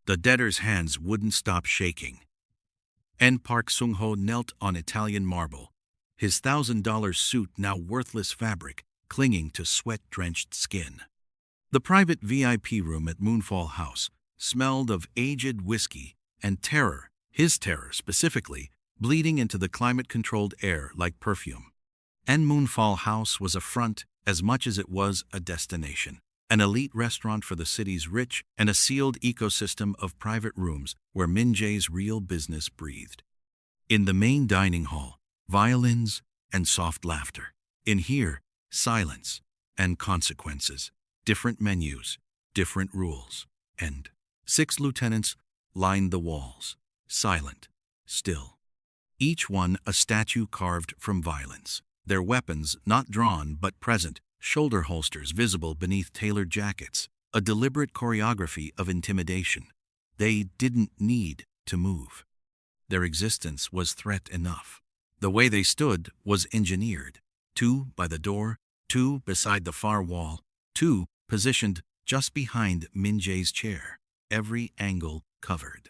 The debtor's hands wouldn't stop shaking. And Park Sung-ho knelt on Italian marble, his $1,000 suit now worthless fabric clinging to sweat-drenched skin. The private VIP room at Moonfall House smelled of aged whiskey and terror, his terror specifically, bleeding into the climate-controlled air like perfume. And Moonfall House was a front as much as it was a destination, an elite restaurant for the city's rich and a sealed ecosystem of private rooms where Min Jae's real business breathed. In the main dining hall, violins and soft laughter. In here, silence and consequences, different menus, different rules, and 6 lieutenants lined the walls, silent, still. Each one a statue carved from violence, their weapons not drawn but present, shoulder holsters visible beneath tailored jackets, a deliberate choreography of intimidation. They didn't need to move. Their existence was threat enough. The way they stood was engineered. 2 by the door, 2 beside the far wall, 2 positioned just behind Min Jae's chair, every angle covered.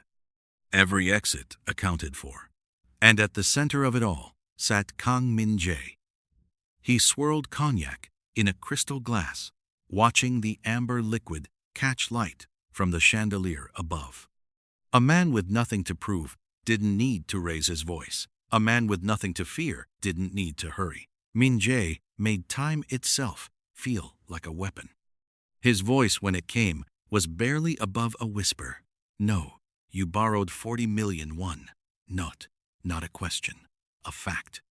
Every exit accounted for. And at the center of it all sat Kang Min Jae. He swirled cognac in a crystal glass, watching the amber liquid catch light from the chandelier above. A man with nothing to prove didn't need to raise his voice. A man with nothing to fear didn't need to hurry. Min Jae made time itself feel like a weapon. His voice, when it came, was barely above a whisper. No, you borrowed 40 million won. Not a question, a fact.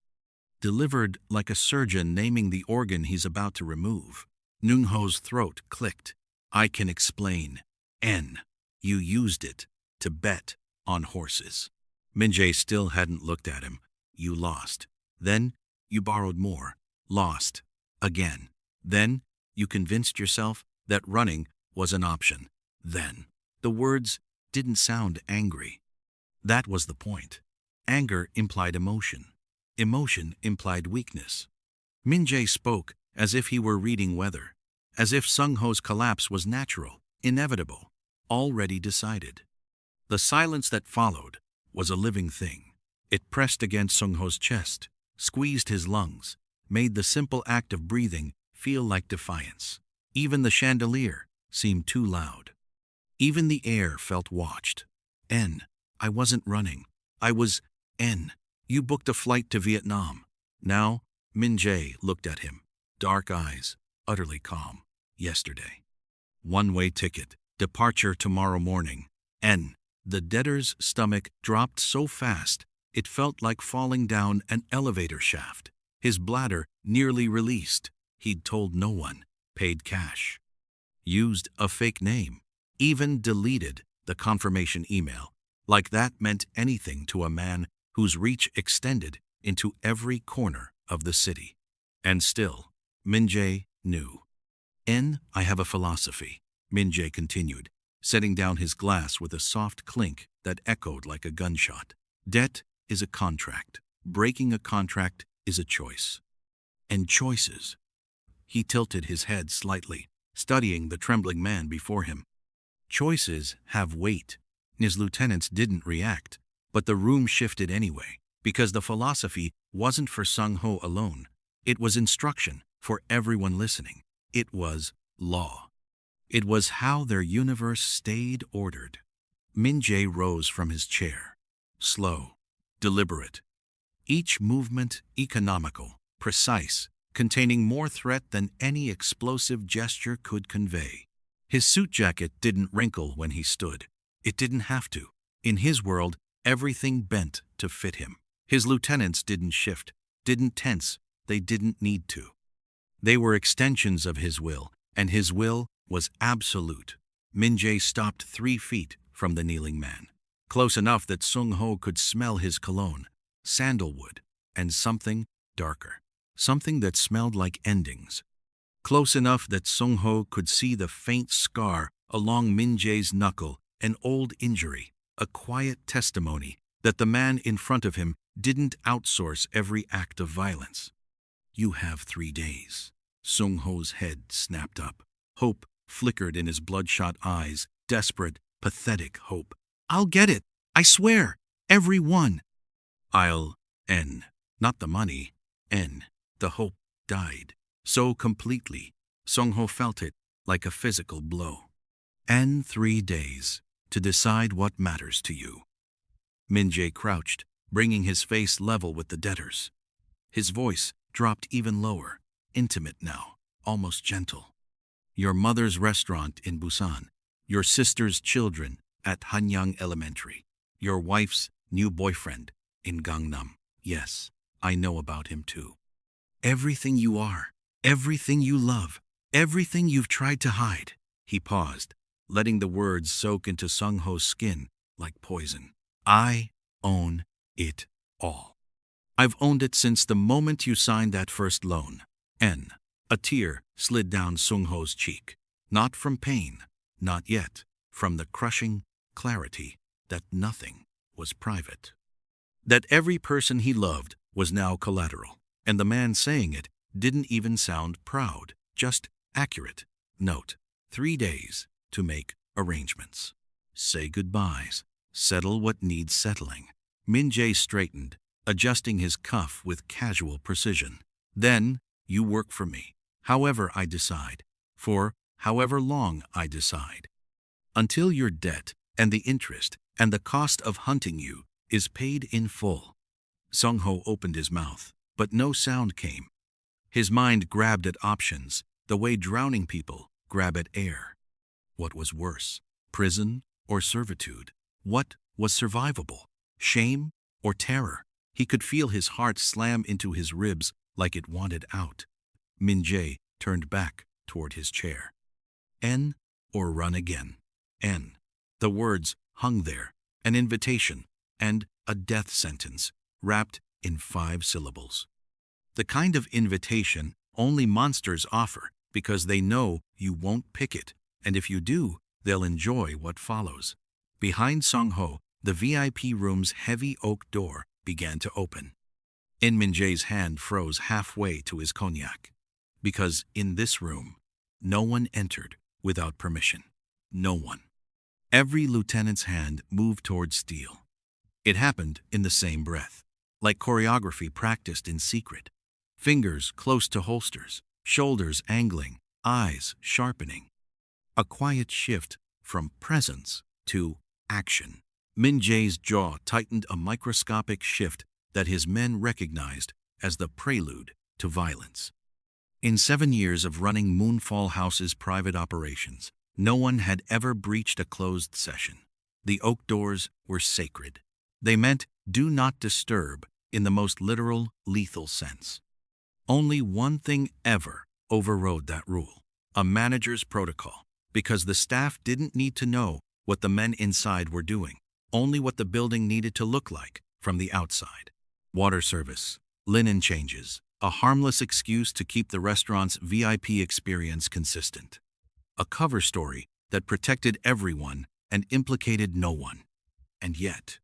Delivered like a surgeon naming the organ he's about to remove. Nung-ho's throat clicked. I can explain. You used it to bet on horses. Min Jae still hadn't looked at him. You lost. Then you borrowed more. Lost. Again. Then you convinced yourself that running was an option. Then. The words didn't sound angry. That was the point. Anger implied emotion. Emotion implied weakness. Min Jae spoke as if he were reading weather, as if Sung-ho's collapse was natural, inevitable, already decided. The silence that followed was a living thing. It pressed against Sung-ho's chest, squeezed his lungs, made the simple act of breathing feel like defiance. Even the chandelier seemed too loud. Even the air felt watched. I wasn't running. I was You booked a flight to Vietnam. Now, Min Jae looked at him, dark eyes, utterly calm. Yesterday. One-way ticket, departure tomorrow morning. The debtor's stomach dropped so fast it felt like falling down an elevator shaft. His bladder nearly released. He'd told no one, paid cash. Used a fake name. Even deleted the confirmation email. Like that meant anything to a man whose reach extended into every corner of the city. And still, Min Jae knew. I have a philosophy, Min Jae continued, setting down his glass with a soft clink that echoed like a gunshot. Debt is a contract. Breaking a contract is a choice. And choices. He tilted his head slightly, studying the trembling man before him. Choices have weight. His lieutenants didn't react, but the room shifted anyway, because the philosophy wasn't for Sung-ho alone. It was instruction for everyone listening. It was law. It was how their universe stayed ordered. Min Jae rose from his chair. Slow, deliberate. Each movement economical, precise, containing more threat than any explosive gesture could convey. His suit jacket didn't wrinkle when he stood. It didn't have to. In his world, everything bent to fit him. His lieutenants didn't shift, didn't tense, they didn't need to. They were extensions of his will, and his will was absolute. Min Jae stopped 3 feet from the kneeling man, close enough that Sung-ho could smell his cologne, sandalwood, and something darker, something that smelled like endings. Close enough that Sung-ho could see the faint scar along Min Jae's knuckle, an old injury, a quiet testimony that the man in front of him didn't outsource every act of violence. You have 3 days. Sung-ho's head snapped up. Hope flickered in his bloodshot eyes, desperate pathetic hope. I'll get it. I swear. Every one. I'll N. Not the money. N. The hope died. So completely. Sung-ho felt it like a physical blow. N. 3 days to decide what matters to you. Min-jae crouched, bringing his face level with the debtor's. His voice dropped even lower, intimate now, almost gentle. Your mother's restaurant in Busan, your sister's children at Hanyang Elementary, your wife's new boyfriend in Gangnam. Yes, I know about him too. Everything you are, everything you love, everything you've tried to hide. He paused, letting the words soak into Sung-ho's skin like poison. I own it all. I've owned it since the moment you signed that first loan. N. A tear slid down Sung-ho's cheek. Not from pain, not yet, from the crushing clarity that nothing was private. That every person he loved was now collateral, and the man saying it didn't even sound proud, just accurate. Note, 3 days to make arrangements. Say goodbyes. Settle what needs settling. Min-jae straightened, adjusting his cuff with casual precision. Then, you work for me, however I decide, for however long I decide. Until your debt and the interest and the cost of hunting you is paid in full. Sung-ho opened his mouth, but no sound came. His mind grabbed at options, the way drowning people grab at air. What was worse, prison or servitude? What was survivable, shame or terror? He could feel his heart slam into his ribs like it wanted out. Min-jae turned back toward his chair. N or run again. N. The words hung there, an invitation and a death sentence wrapped in 5 syllables. The kind of invitation only monsters offer because they know you won't pick it, and if you do, they'll enjoy what follows. Behind Sung-ho, the VIP room's heavy oak door began to open. Min-jae's hand froze halfway to his cognac. Because in this room, no one entered without permission. No one. Every lieutenant's hand moved toward steel. It happened in the same breath, like choreography practiced in secret. Fingers close to holsters, shoulders angling, eyes sharpening. A quiet shift from presence to action. Min-jae's jaw tightened, a microscopic shift that his men recognized as the prelude to violence. In 7 years of running Moonfall House's private operations, no one had ever breached a closed session. The oak doors were sacred. They meant do not disturb in the most literal, lethal sense. Only one thing ever overrode that rule: a manager's protocol, because the staff didn't need to know what the men inside were doing, only what the building needed to look like from the outside. Water service, linen changes, a harmless excuse to keep the restaurant's VIP experience consistent. A cover story that protected everyone and implicated no one. And yet.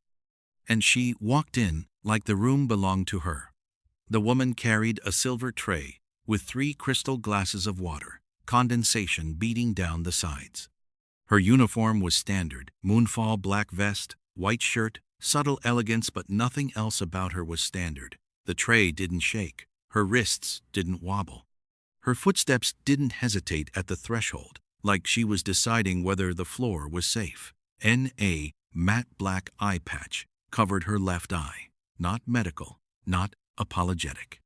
And she walked in like the room belonged to her. The woman carried a silver tray with 3 crystal glasses of water, condensation beating down the sides. Her uniform was standard: moonfall black vest, white shirt, subtle elegance, but nothing else about her was standard. The tray didn't shake. Her wrists didn't wobble. Her footsteps didn't hesitate at the threshold, like she was deciding whether the floor was safe. A matte black eye patch covered her left eye. Not medical, not apologetic.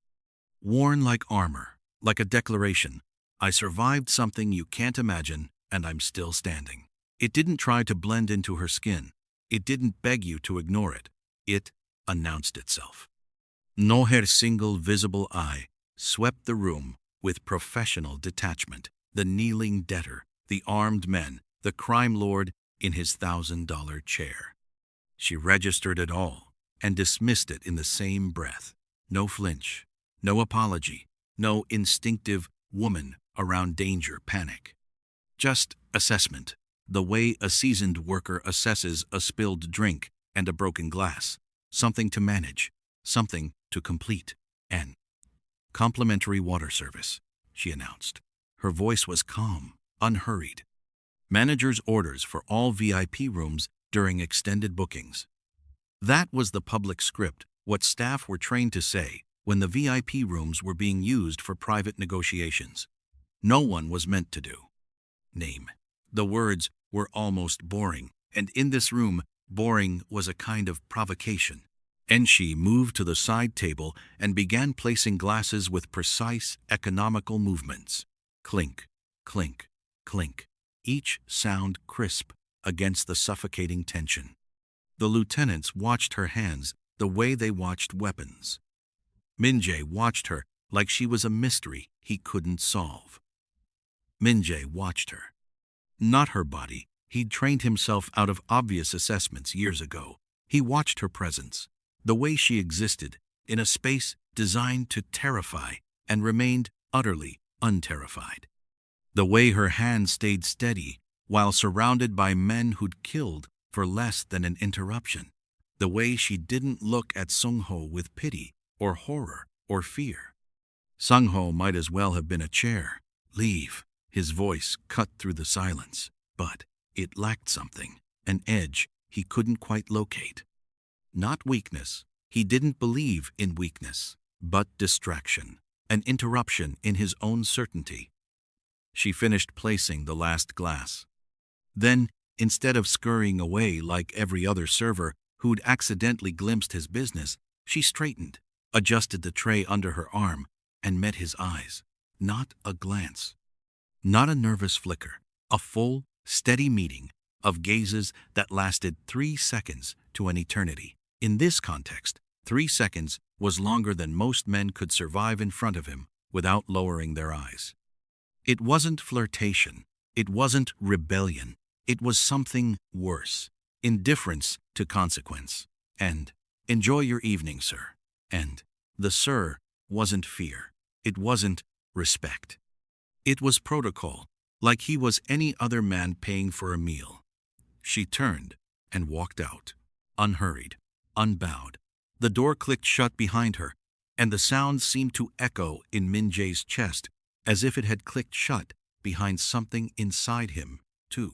Worn like armor, like a declaration: I survived something you can't imagine, and I'm still standing. It didn't try to blend into her skin. It didn't beg you to ignore it. It announced itself. No her single visible eye swept the room with professional detachment. The kneeling debtor, the armed men, the crime lord in his $1,000 chair. She registered it all and dismissed it in the same breath. No flinch, no apology, no instinctive woman around danger panic. Just assessment, the way a seasoned worker assesses a spilled drink and a broken glass. Something to manage, something to complete. And complimentary water service, she announced. Her voice was calm, unhurried. Manager's orders for all VIP rooms during extended bookings. That was the public script, what staff were trained to say when the VIP rooms were being used for private negotiations. No one was meant to do. Name. The words were almost boring, and in this room, boring was a kind of provocation. Enshi moved to the side table and began placing glasses with precise, economical movements. Clink, clink, clink. Each sound crisp against the suffocating tension. The lieutenants watched her hands the way they watched weapons. Min-jae watched her like she was a mystery he couldn't solve. Min-jae watched her. Not her body. He'd trained himself out of obvious assessments years ago. He watched her presence, the way she existed in a space designed to terrify and remained utterly unterrified. The way her hand stayed steady while surrounded by men who'd killed for less than an interruption. The way she didn't look at Sung-ho with pity or horror or fear. Sung-ho might as well have been a chair. Leave. His voice cut through the silence, but it lacked something, an edge he couldn't quite locate. Not weakness. He didn't believe in weakness, but distraction, an interruption in his own certainty. She finished placing the last glass. Then, instead of scurrying away like every other server who'd accidentally glimpsed his business, she straightened, adjusted the tray under her arm, and met his eyes. Not a glance. Not a nervous flicker. A full, steady meeting of gazes that lasted 3 seconds to an eternity. In this context, 3 seconds was longer than most men could survive in front of him without lowering their eyes. It wasn't flirtation. It wasn't rebellion. It was something worse. Indifference to consequence. And, enjoy your evening, sir. And, the sir wasn't fear. It wasn't respect. It was protocol, like he was any other man paying for a meal. She turned and walked out, unhurried, unbowed. The door clicked shut behind her, and the sound seemed to echo in Min-jae's chest as if it had clicked shut behind something inside him, too.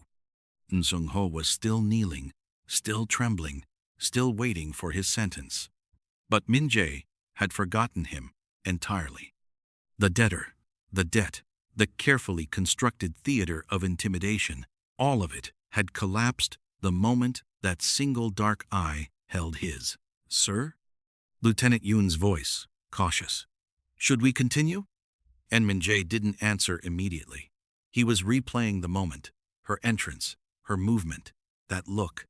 Sung-ho was still kneeling, still trembling, still waiting for his sentence. But Min-jae had forgotten him entirely. The debtor, the debt, the carefully constructed theater of intimidation, all of it had collapsed the moment that single dark eye held his. Sir? Lieutenant Yoon's voice, cautious. Should we continue? And Min-jae didn't answer immediately. He was replaying the moment, her entrance, her movement, that look.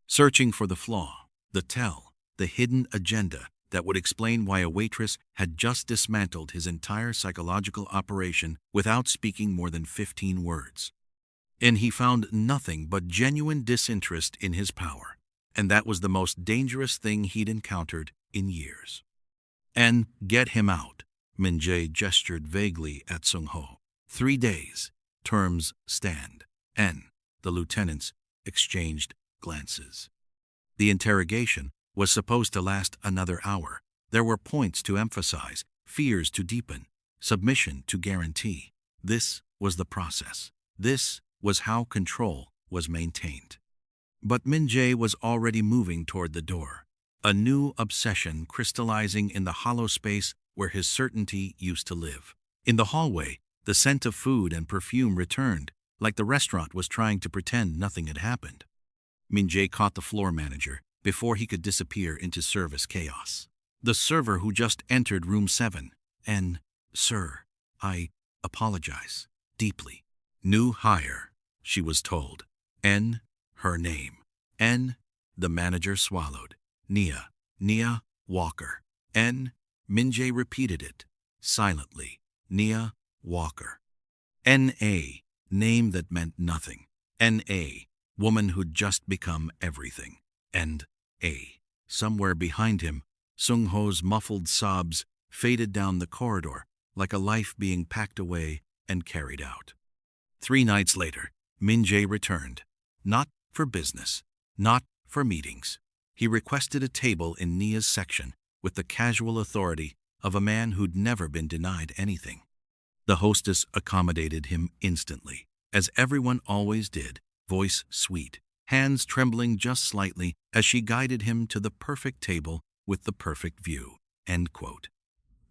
Searching for the flaw, the tell, the hidden agenda that would explain why a waitress had just dismantled his entire psychological operation without speaking more than 15 words. And he found nothing but genuine disinterest in his power, and that was the most dangerous thing he'd encountered in years. And get him out, Min-jae gestured vaguely at Sung-ho. 3 days, terms stand. And the lieutenants exchanged glances. The interrogation was supposed to last another hour. There were points to emphasize, fears to deepen, submission to guarantee. This was the process. This was how control was maintained. But Min-jae was already moving toward the door, a new obsession crystallizing in the hollow space where his certainty used to live. In the hallway, the scent of food and perfume returned, like the restaurant was trying to pretend nothing had happened. Min-jae caught the floor manager before he could disappear into service chaos. The server who just entered room 7. And, sir, I apologize deeply. New hire, she was told. N, her name. N, the manager swallowed. Nia Walker. N, Min-jae repeated it, silently. Nia Walker. N.A., name that meant nothing. N.A., woman who'd just become everything. And A. Somewhere behind him, Sung-ho's muffled sobs faded down the corridor like a life being packed away and carried out. 3 nights later, Min-jae returned. Not for business, not for meetings. He requested a table in Nia's section with the casual authority of a man who'd never been denied anything. The hostess accommodated him instantly. as everyone always did, voice sweet, hands trembling just slightly as she guided him to the perfect table with the perfect view. End quote.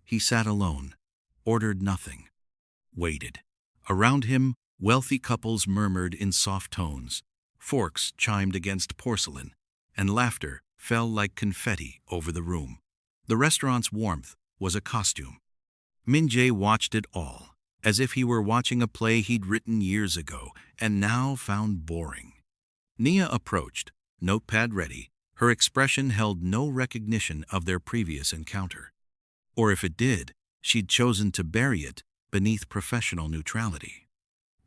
He sat alone, ordered nothing, waited. Around him, wealthy couples murmured in soft tones, forks chimed against porcelain, and laughter fell like confetti over the room. The restaurant's warmth was a costume. Min-jae watched it all, as if he were watching a play he'd written years ago and now found boring. Nia approached, notepad ready. Her expression held no recognition of their previous encounter. Or if it did, she'd chosen to bury it beneath professional neutrality.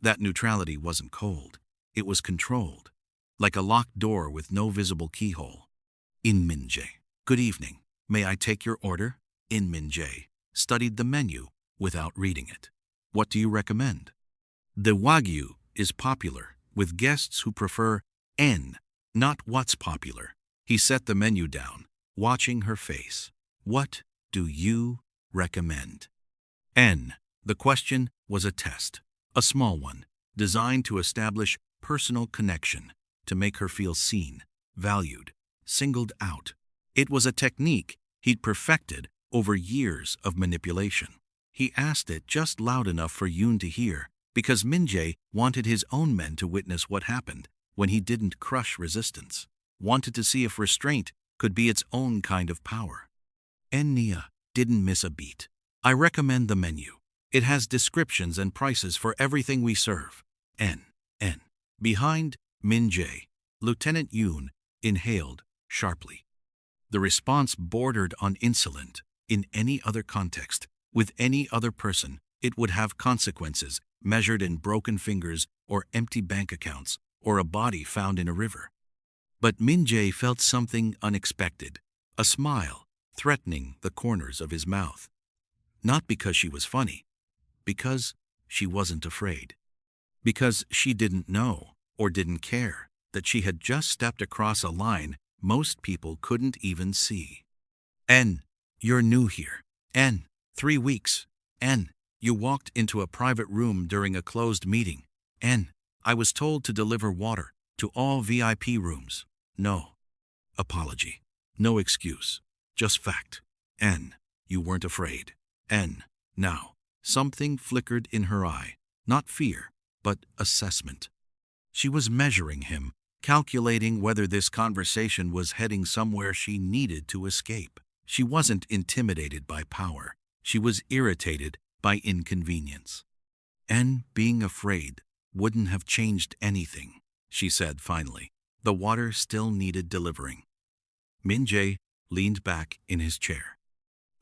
That neutrality wasn't cold. It was controlled, like a locked door with no visible keyhole. In Min-jae. Good evening. May I take your order? In Min-jae studied the menu without reading it. What do you recommend? The Wagyu is popular with guests who prefer N, not what's popular. He set the menu down, watching her face. What do you recommend? N. The question was a test, a small one, designed to establish personal connection, to make her feel seen, valued, singled out. It was a technique he'd perfected over years of manipulation. He asked it just loud enough for Yoon to hear, because Min-jae wanted his own men to witness what happened when he didn't crush resistance, wanted to see if restraint could be its own kind of power. And Nia didn't miss a beat. I recommend the menu. It has descriptions and prices for everything we serve. N. Behind Min-jae, Lieutenant Yoon inhaled sharply. The response bordered on insolent. In any other context, with any other person, it would have consequences measured in broken fingers or empty bank accounts or a body found in a river. But Min-jae felt something unexpected, a smile threatening the corners of his mouth. Not because she was funny, because she wasn't afraid. Because she didn't know or didn't care that she had just stepped across a line most people couldn't even see. N. You're new here. N. 3 weeks. N. You walked into a private room during a closed meeting. N. I was told to deliver water to all VIP rooms. No apology. No excuse. Just fact. N. You weren't afraid. N. Now, something flickered in her eye. Not fear, but assessment. She was measuring him, calculating whether this conversation was heading somewhere she needed to escape. She wasn't intimidated by power. She was irritated by inconvenience. And being afraid wouldn't have changed anything, she said finally. The water still needed delivering. Min-jae leaned back in his chair.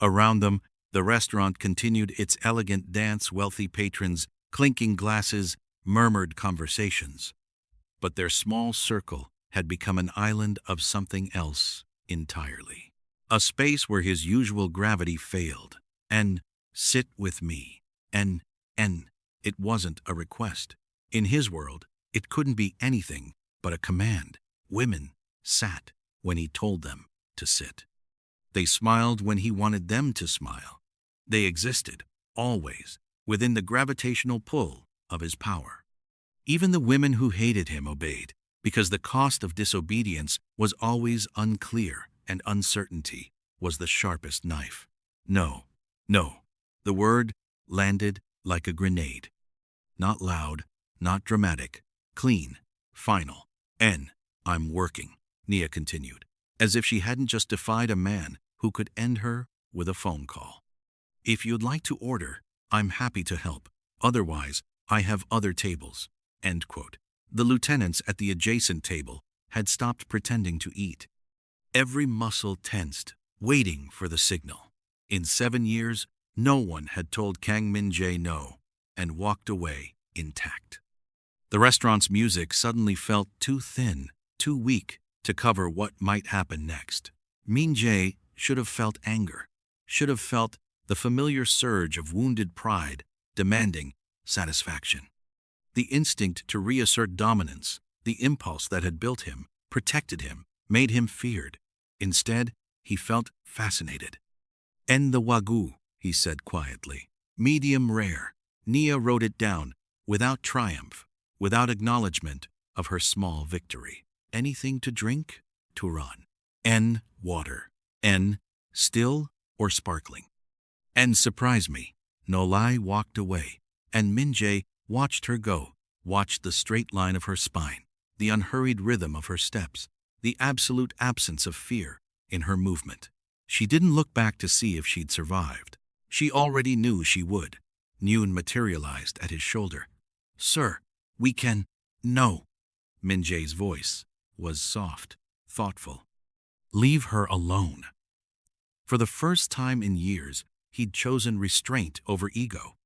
Around them, the restaurant continued its elegant dance. Wealthy patrons, clinking glasses, murmured conversations. But their small circle had become an island of something else entirely. A space where his usual gravity failed. And sit with me. And it wasn't a request. In his world, it couldn't be anything but a command. Women sat when he told them to sit. They smiled when he wanted them to smile. They existed, always, within the gravitational pull of his power. Even the women who hated him obeyed, because the cost of disobedience was always unclear, and uncertainty was the sharpest knife. No. The word landed like a grenade. Not loud, not dramatic, clean, final. N. I'm working, Nia continued, as if she hadn't just defied a man who could end her with a phone call. If you'd like to order, I'm happy to help. Otherwise, I have other tables. End quote. The lieutenants at the adjacent table had stopped pretending to eat. Every muscle tensed, waiting for the signal. In 7 years, no one had told Kang Min-jae no, and walked away intact. The restaurant's music suddenly felt too thin, too weak to cover what might happen next. Min-jae should have felt anger, should have felt the familiar surge of wounded pride demanding satisfaction. The instinct to reassert dominance, the impulse that had built him, protected him, made him feared. Instead, he felt fascinated. "En the Wagyu," he said quietly. "Medium rare." Nia wrote it down, without triumph, without acknowledgement of her small victory. Anything to drink? Turan. N. Water. N. Still or sparkling? N. Surprise me. Nolai walked away, and Minjae watched her go, watched the straight line of her spine, the unhurried rhythm of her steps, the absolute absence of fear in her movement. She didn't look back to see if she'd survived. She already knew she would. Noon materialized at his shoulder. Sir, we can... No. Minjae's voice was soft, thoughtful. Leave her alone. For the first time in years, he'd chosen restraint over ego,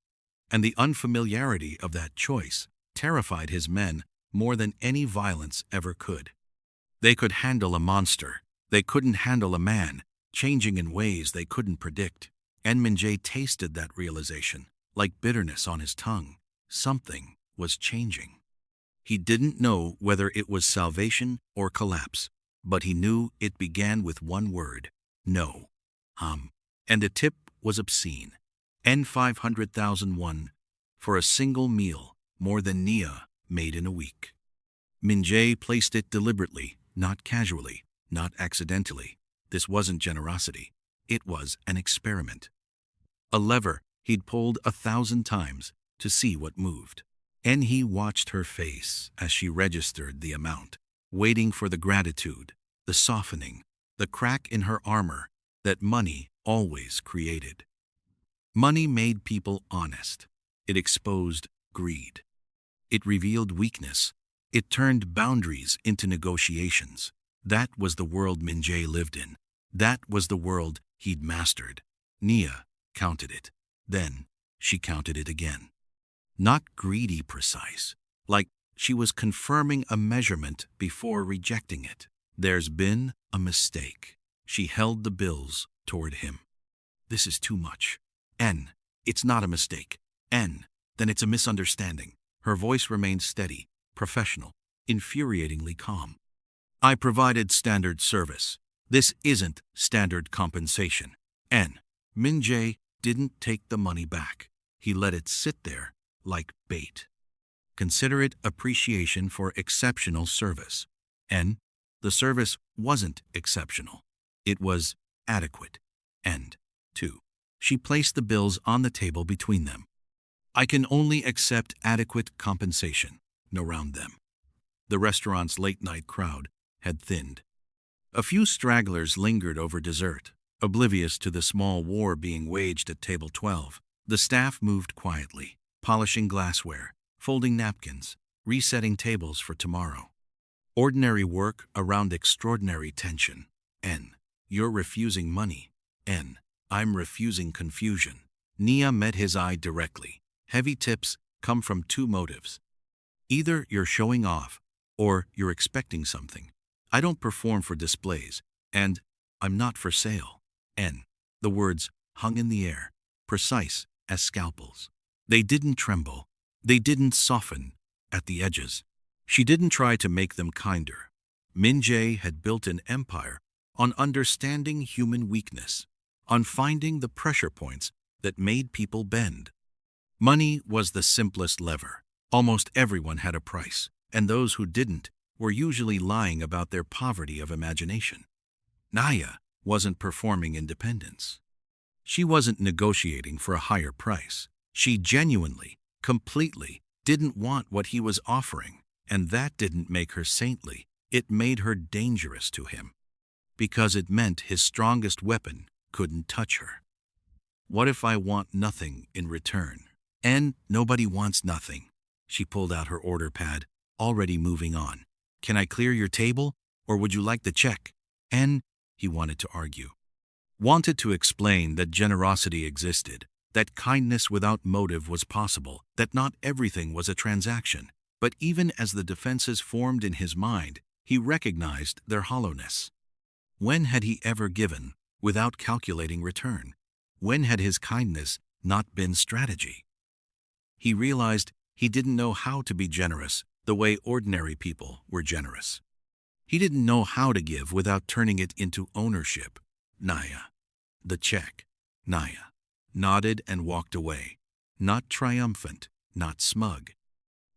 and the unfamiliarity of that choice terrified his men more than any violence ever could. They could handle a monster. They couldn't handle a man, changing in ways they couldn't predict. And Minjae tasted that realization, like bitterness on his tongue. Something was changing. He didn't know whether it was salvation or collapse, but he knew it began with one word: no. And the tip was obscene. N 500,001 for a single meal, more than Nia made in a week. Minjae placed it deliberately, not casually, not accidentally. This wasn't generosity. It was an experiment. A lever he'd pulled 1,000 times to see what moved. And he watched her face as she registered the amount, waiting for the gratitude, the softening, the crack in her armor that money always created. Money made people honest. It exposed greed. It revealed weakness. It turned boundaries into negotiations. That was the world Minjae lived in. That was the world he'd mastered. Nia counted it. Then she counted it again. Not greedy precise, like she was confirming a measurement before rejecting it. There's been a mistake. She held the bills toward him. This is too much. N. It's not a mistake. N. Then it's a misunderstanding. Her voice remained steady, professional, infuriatingly calm. I provided standard service. This isn't standard compensation. N. Minjae didn't take the money back. He let it sit there like bait. Consider it appreciation for exceptional service. N. The service wasn't exceptional. It was adequate. End. 2. She placed the bills on the table between them. I can only accept adequate compensation. Around them. The restaurant's late-night crowd had thinned. A few stragglers lingered over dessert, oblivious to the small war being waged at table 12. The staff moved quietly, polishing glassware, folding napkins, resetting tables for tomorrow. Ordinary work around extraordinary tension. N. You're refusing money. N. I'm refusing confusion. Nia met his eye directly. Heavy tips come from two motives. Either you're showing off, or you're expecting something. I don't perform for displays, and I'm not for sale. N. The words hung in the air, precise as scalpels. They didn't tremble. They didn't soften at the edges. She didn't try to make them kinder. Minjae had built an empire on understanding human weakness, on finding the pressure points that made people bend. Money was the simplest lever. Almost everyone had a price, and those who didn't were usually lying about their poverty of imagination. Nia wasn't performing independence. She wasn't negotiating for a higher price. She genuinely, completely didn't want what he was offering, and that didn't make her saintly. It made her dangerous to him, because it meant his strongest weapon couldn't touch her. What if I want nothing in return? And nobody wants nothing. She pulled out her order pad, already moving on. Can I clear your table, or would you like the check? And he wanted to argue. Wanted to explain that generosity existed, that kindness without motive was possible, that not everything was a transaction. But even as the defenses formed in his mind, he recognized their hollowness. When had he ever given without calculating return? When had his kindness not been strategy? He realized he didn't know how to be generous the way ordinary people were generous. He didn't know how to give without turning it into ownership. Nia. The check. Nia nodded and walked away, not triumphant, not smug.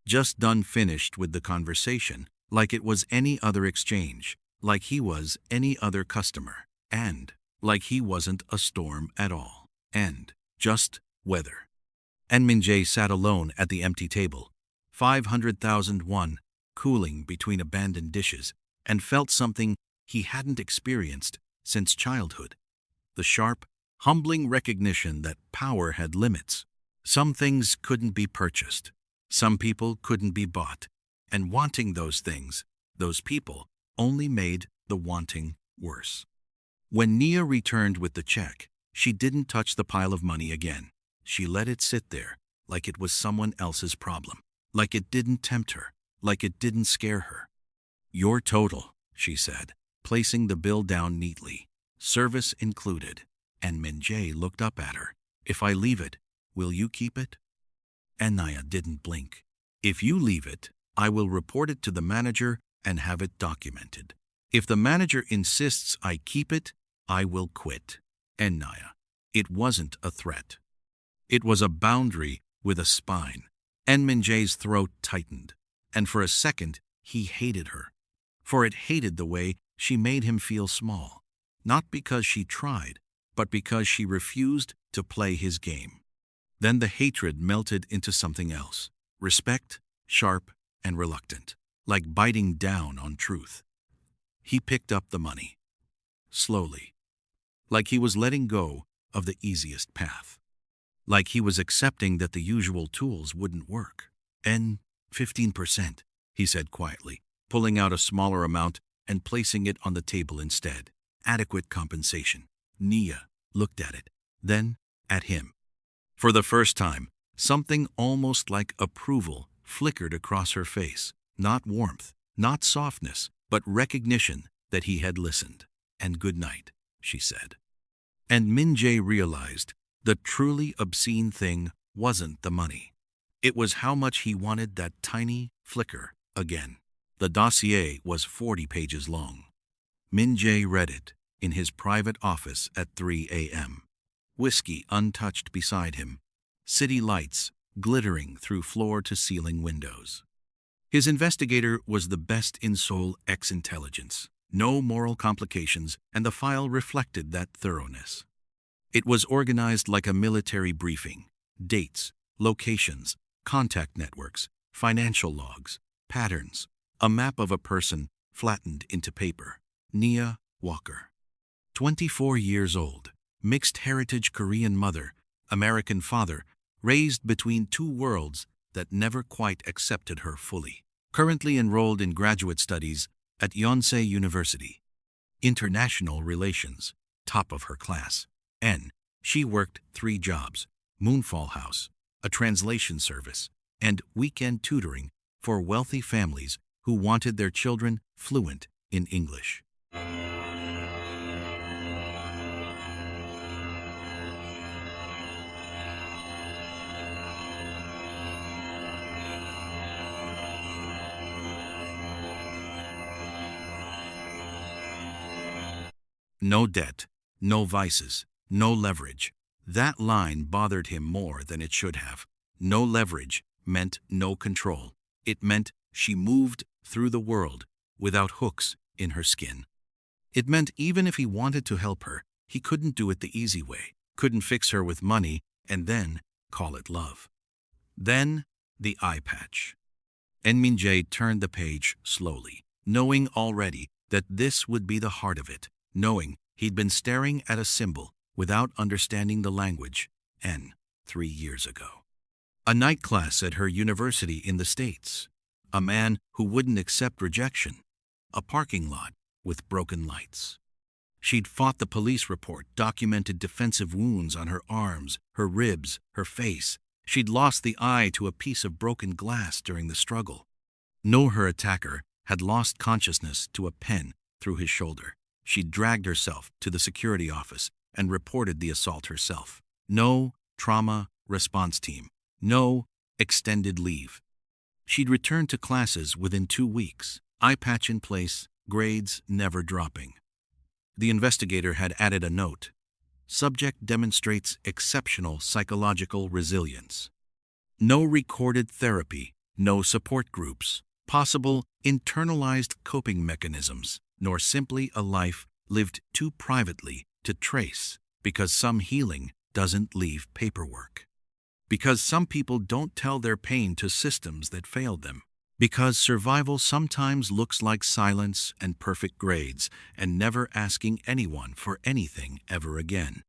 Just done finished with the conversation, like it was any other exchange, like he was any other customer, and like he wasn't a storm at all, and just weather. And Min-jae sat alone at the empty table, 500,000 won, cooling between abandoned dishes, and felt something he hadn't experienced since childhood. The sharp, humbling recognition that power had limits. Some things couldn't be purchased. Some people couldn't be bought. And wanting those things, those people, only made the wanting worse. When Nia returned with the check, she didn't touch the pile of money again. She let it sit there, like it was someone else's problem, like it didn't tempt her, like it didn't scare her. "Your total," she said, placing the bill down neatly, service included, and Min-jae looked up at her. "If I leave it, will you keep it?" And Nia didn't blink. "If you leave it, I will report it to the manager and have it documented. If the manager insists I keep it, I will quit." And Nia, it wasn't a threat. It was a boundary with a spine. And Min-jae's throat tightened, and for a second he hated her. For it hated the way she made him feel small, not because she tried, but because she refused to play his game. Then the hatred melted into something else, respect, sharp and reluctant, like biting down on truth. He picked up the money, slowly, like he was letting go of the easiest path, like he was accepting that the usual tools wouldn't work. "And 15%, he said quietly, pulling out a smaller amount and placing it on the table instead. Adequate compensation. Nia looked at it, then at him. For the first time, something almost like approval flickered across her face. Not warmth, not softness, but recognition that he had listened. "And good night," she said. And Min-jae realized the truly obscene thing wasn't the money. It was how much he wanted that tiny flicker again. The dossier was 40 pages long. Min-jae read it in his private office at 3 a.m. Whiskey untouched beside him, city lights glittering through floor-to-ceiling windows. His investigator was the best in Seoul ex-intelligence. No moral complications, and the file reflected that thoroughness. It was organized like a military briefing. Dates, locations, contact networks, financial logs, patterns, a map of a person flattened into paper. Nia Walker. 24 years old, mixed heritage Korean mother, American father, raised between two worlds that never quite accepted her fully. Currently enrolled in graduate studies at Yonsei University. International relations, top of her class. She worked 3 jobs, Moonfall House, a translation service, and weekend tutoring for wealthy families who wanted their children fluent in English. No debt, no vices, no leverage. That line bothered him more than it should have. No leverage meant no control. It meant she moved through the world without hooks in her skin. It meant even if he wanted to help her, he couldn't do it the easy way, couldn't fix her with money and then call it love. Then the eye patch. And Min-jae turned the page slowly, knowing already that this would be the heart of it, knowing he'd been staring at a symbol without understanding the language, 3 years ago. A night class at her university in the States. A man who wouldn't accept rejection. A parking lot with broken lights. She'd fought the police report, documented defensive wounds on her arms, her ribs, her face. She'd lost the eye to a piece of broken glass during the struggle. Her attacker had lost consciousness to a pen through his shoulder. She'd dragged herself to the security office and reported the assault herself. No trauma response team. No extended leave. She'd returned to classes within 2 weeks, eye patch in place, grades never dropping. The investigator had added a note. Subject demonstrates exceptional psychological resilience. No recorded therapy no support groups, possible internalized coping mechanisms, nor simply a life lived too privately to trace, because some healing doesn't leave paperwork. Because some people don't tell their pain to systems that failed them. Because survival sometimes looks like silence and perfect grades and never asking anyone for anything ever again.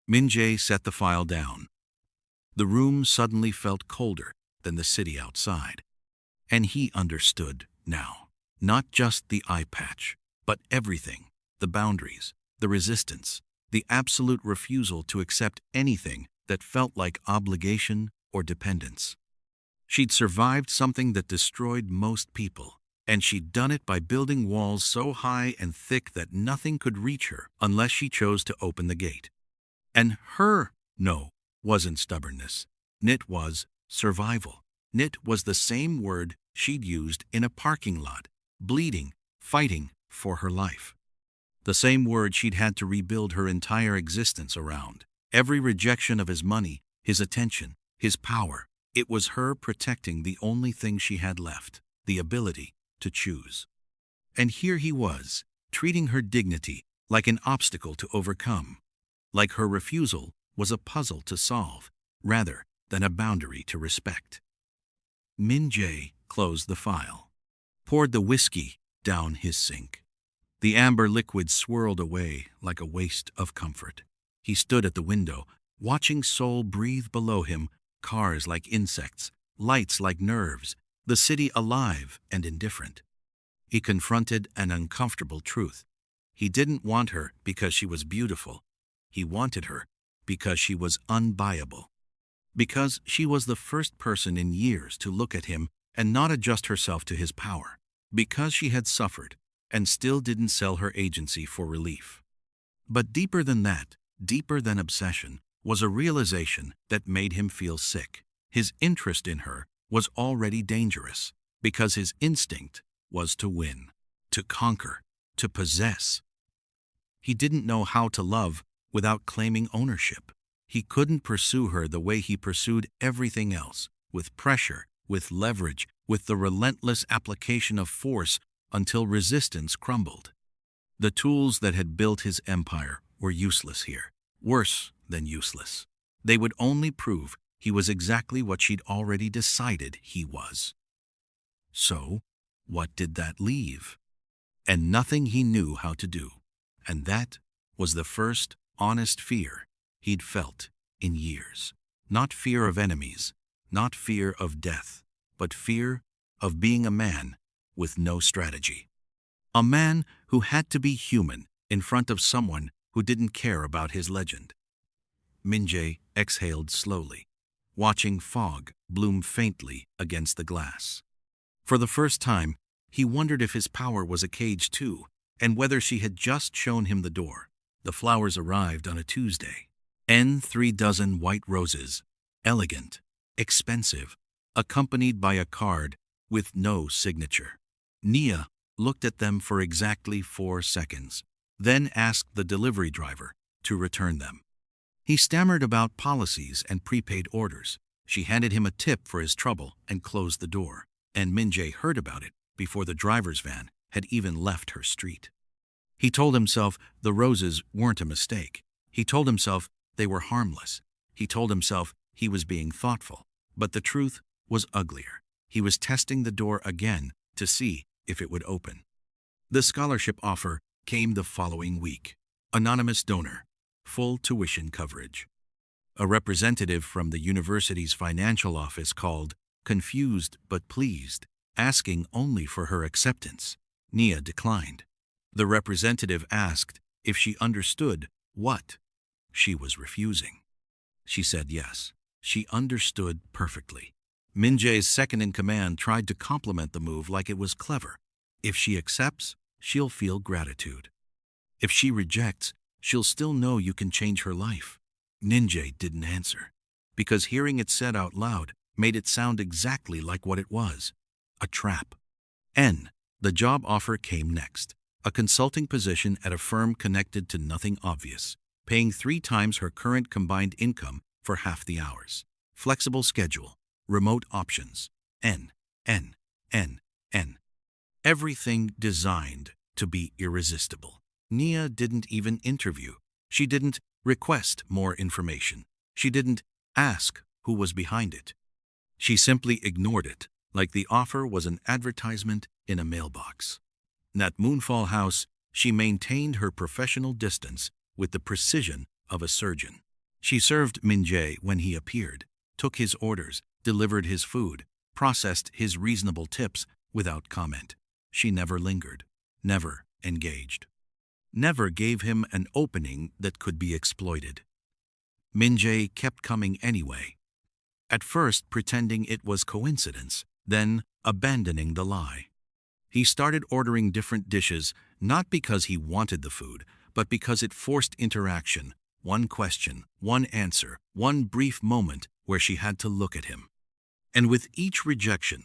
Min-jae set the file down. The room suddenly felt colder than the city outside. And he understood now. Not just the eye patch, but everything. The boundaries, the resistance, the absolute refusal to accept anything that felt like obligation or dependence. She'd survived something that destroyed most people, and she'd done it by building walls so high and thick that nothing could reach her unless she chose to open the gate. And her no wasn't stubbornness. It was survival. It was the same word she'd used in a parking lot, bleeding, fighting for her life. The same word she'd had to rebuild her entire existence around. Every rejection of his money, his attention, his power. It was her protecting the only thing she had left, the ability to choose. And here he was, treating her dignity like an obstacle to overcome, like her refusal was a puzzle to solve, rather than a boundary to respect. Min-jae closed the file, poured the whiskey down his sink. The amber liquid swirled away like a waste of comfort. He stood at the window, watching Seoul breathe below him, cars like insects, lights like nerves, the city alive and indifferent. He confronted an uncomfortable truth. He didn't want her because she was beautiful. He wanted her because she was unbuyable. Because she was the first person in years to look at him and not adjust herself to his power. Because she had suffered and still didn't sell her agency for relief. But deeper than that, deeper than obsession, was a realization that made him feel sick. His interest in her was already dangerous, because his instinct was to win, to conquer, to possess. He didn't know how to love without claiming ownership. He couldn't pursue her the way he pursued everything else, with pressure, with leverage, with the relentless application of force until resistance crumbled. The tools that had built his empire were useless here, worse than useless. They would only prove he was exactly what she'd already decided he was. So, what did that leave? And nothing he knew how to do. And that was the first honest fear he'd felt in years. Not fear of enemies, not fear of death, but fear of being a man with no strategy. A man who had to be human in front of someone who didn't care about his legend. Min-jae exhaled slowly, watching fog bloom faintly against the glass. For the first time, he wondered if his power was a cage too, and whether she had just shown him the door. The flowers arrived on a Tuesday. 3 dozen white roses, elegant, expensive, accompanied by a card with no signature. Nia looked at them for exactly 4 seconds, then asked the delivery driver to return them. He stammered about policies and prepaid orders. She handed him a tip for his trouble and closed the door, and Min-jae heard about it before the driver's van had even left her street. He told himself the roses weren't a mistake. He told himself they were harmless. He told himself he was being thoughtful. But the truth was uglier. He was testing the door again to see if it would open. The scholarship offer came the following week. Anonymous donor, full tuition coverage. A representative from the university's financial office called, confused but pleased, asking only for her acceptance. Nia declined. The representative asked if she understood what she was refusing. She said yes. She understood perfectly. Min-jae's second-in-command tried to compliment the move like it was clever. If she accepts, she'll feel gratitude. If she rejects, she'll still know you can change her life. Min-jae didn't answer, because hearing it said out loud made it sound exactly like what it was, a trap. The job offer came next, a consulting position at a firm connected to nothing obvious, paying 3 times her current combined income for half the hours. Flexible schedule, remote options, N, N, N, N. Everything designed to be irresistible. Nia didn't even interview. She didn't request more information. She didn't ask who was behind it. She simply ignored it, like the offer was an advertisement in a mailbox. At Moonfall House, she maintained her professional distance with the precision of a surgeon. She served Min-jae when he appeared, took his orders, delivered his food, processed his reasonable tips without comment. She never lingered, never engaged, never gave him an opening that could be exploited. Min-jae kept coming anyway, at first pretending it was coincidence, then abandoning the lie. He started ordering different dishes, not because he wanted the food, but because it forced interaction. One question, one answer, one brief moment where she had to look at him. And with each rejection,